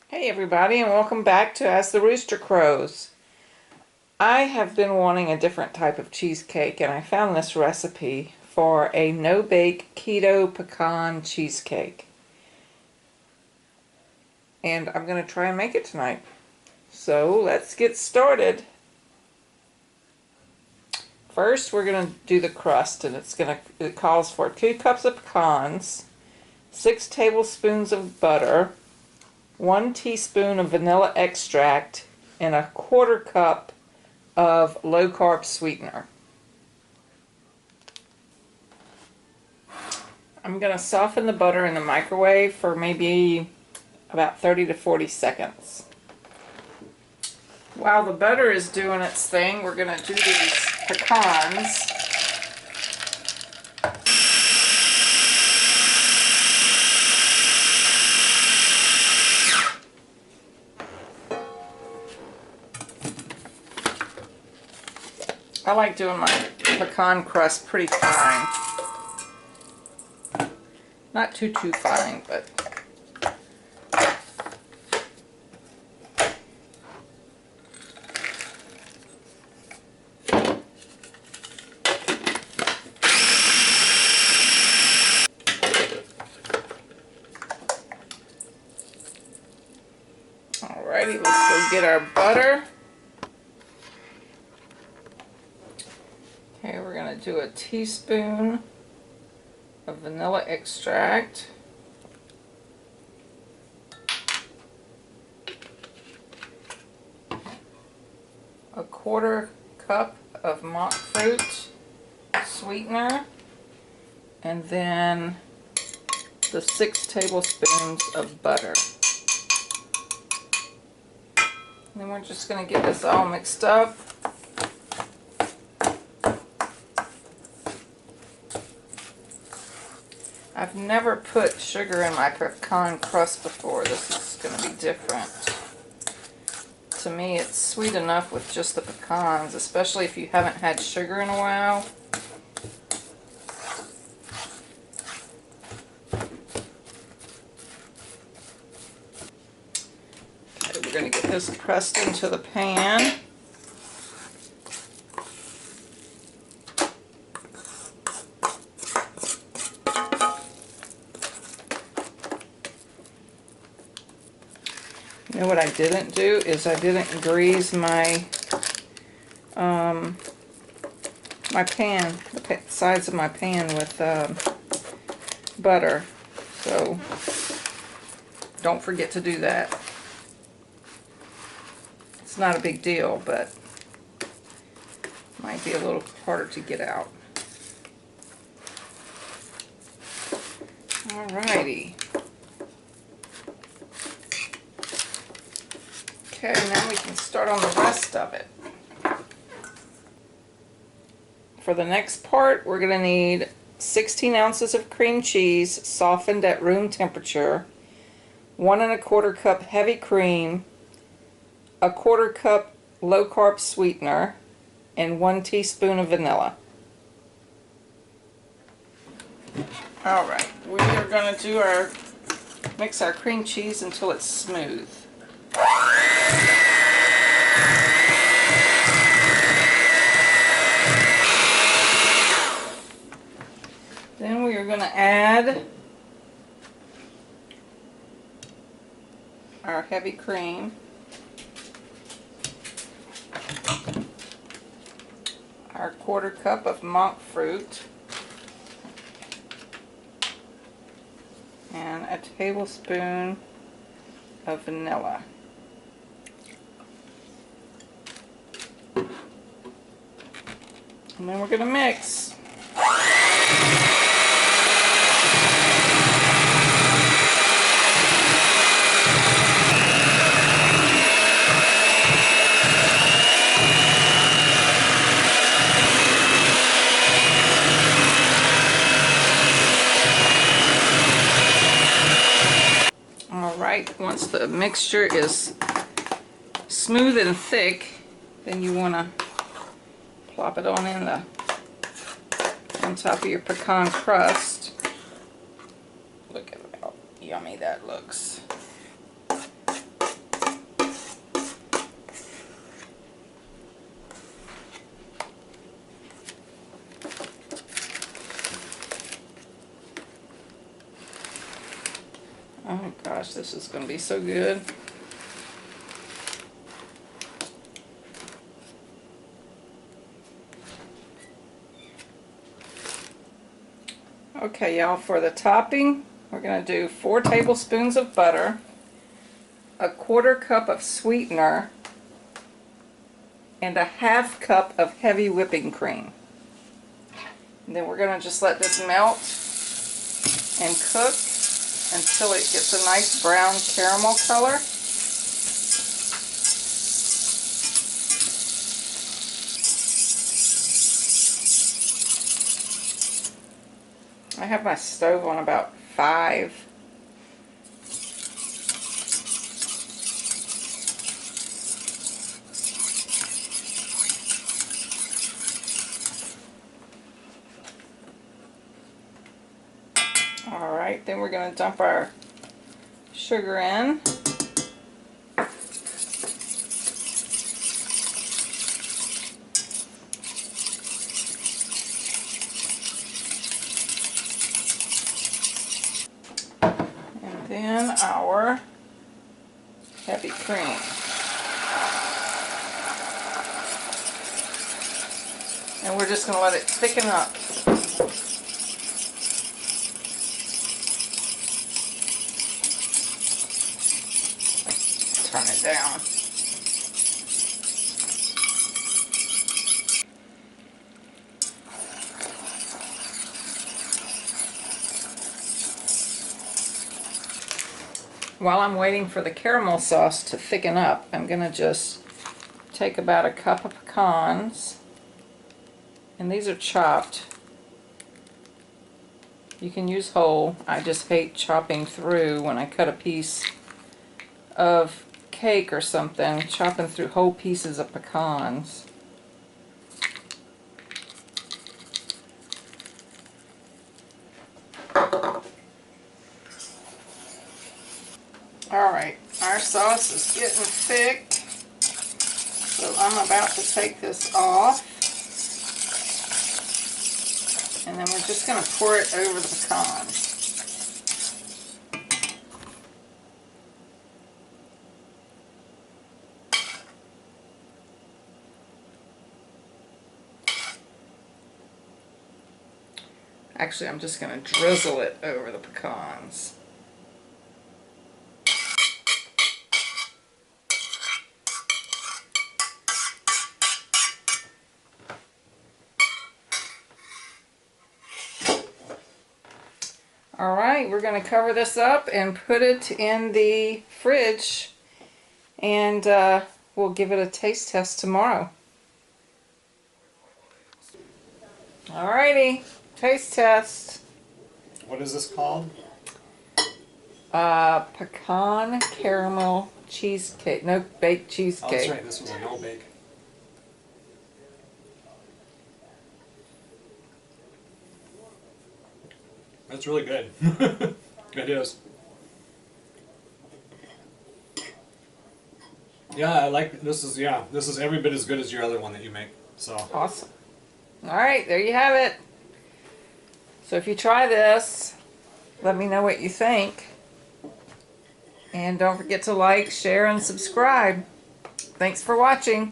Hey everybody, and welcome back to As the Rooster Crows. I have been wanting a different type of cheesecake, and I found this recipe for a no-bake keto pecan cheesecake. And I'm going to try and make it tonight. So let's get started. First we're going to do the crust, and it calls for 2 cups of pecans, 6 tablespoons of butter, 1 teaspoon of vanilla extract, and a 1/4 cup of low-carb sweetener. I'm going to soften the butter in the microwave for maybe about 30 to 40 seconds. While the butter is doing its thing, we're going to do these pecans. I like doing my pecan crust pretty fine. Not too fine, but alrighty, let's go get our butter. Okay, we're going to do a teaspoon of vanilla extract, a 1/4 cup of monk fruit sweetener, and then the 6 tablespoons of butter. And then we're just going to get this all mixed up. I've never put sugar in my pecan crust before. This is going to be different. To me, it's sweet enough with just the pecans, especially if you haven't had sugar in a while. Okay, we're going to get this pressed into the pan. You know what I didn't do is I didn't grease my my pan, the sides of my pan with butter. So don't forget to do that. It's not a big deal, but might be a little harder to get out. Alrighty. Okay, now we can start on the rest of it. For the next part, we're going to need 16 ounces of cream cheese softened at room temperature, 1 1/4 cup heavy cream, a 1/4 cup low-carb sweetener, and 1 teaspoon of vanilla. Alright, we are going to mix our cream cheese until it's smooth. Then we are going to add our heavy cream, our 1/4 cup of monk fruit, and a tablespoon of vanilla. And then we're going to mix. Alright, once the mixture is smooth and thick, then you want to plop it on top of your pecan crust. Look at how yummy that looks. gosh, this is going to be so good. Okay, y'all, for the topping, we're going to do 4 tablespoons of butter, a 1/4 cup of sweetener, and a 1/2 cup of heavy whipping cream. And then we're going to just let this melt and cook until it gets a nice brown caramel color. I have my stove on about 5. Alright, then we're going to dump our sugar in. And then our heavy cream. And we're just going to let it thicken up. Turn it down. While I'm waiting for the caramel sauce to thicken up, I'm going to just take about a cup of pecans, and these are chopped. You can use whole. I just hate chopping through when I cut a piece of cake or something, chopping through whole pieces of pecans. Alright, our sauce is getting thick, so I'm about to take this off, and then we're just going to pour it over the pecans. Actually, I'm just going to drizzle it over the pecans. Alright, we're going to cover this up and put it in the fridge, and we'll give it a taste test tomorrow. Alrighty, taste test. What is this called? Pecan caramel cheesecake. No bake cheesecake. Oh, that's right. This was a no bake. That's really good. It is. Yeah, I like this. This is every bit as good as your other one that you make. So awesome. Alright, there you have it. So if you try this, let me know what you think. And don't forget to like, share, and subscribe. Thanks for watching.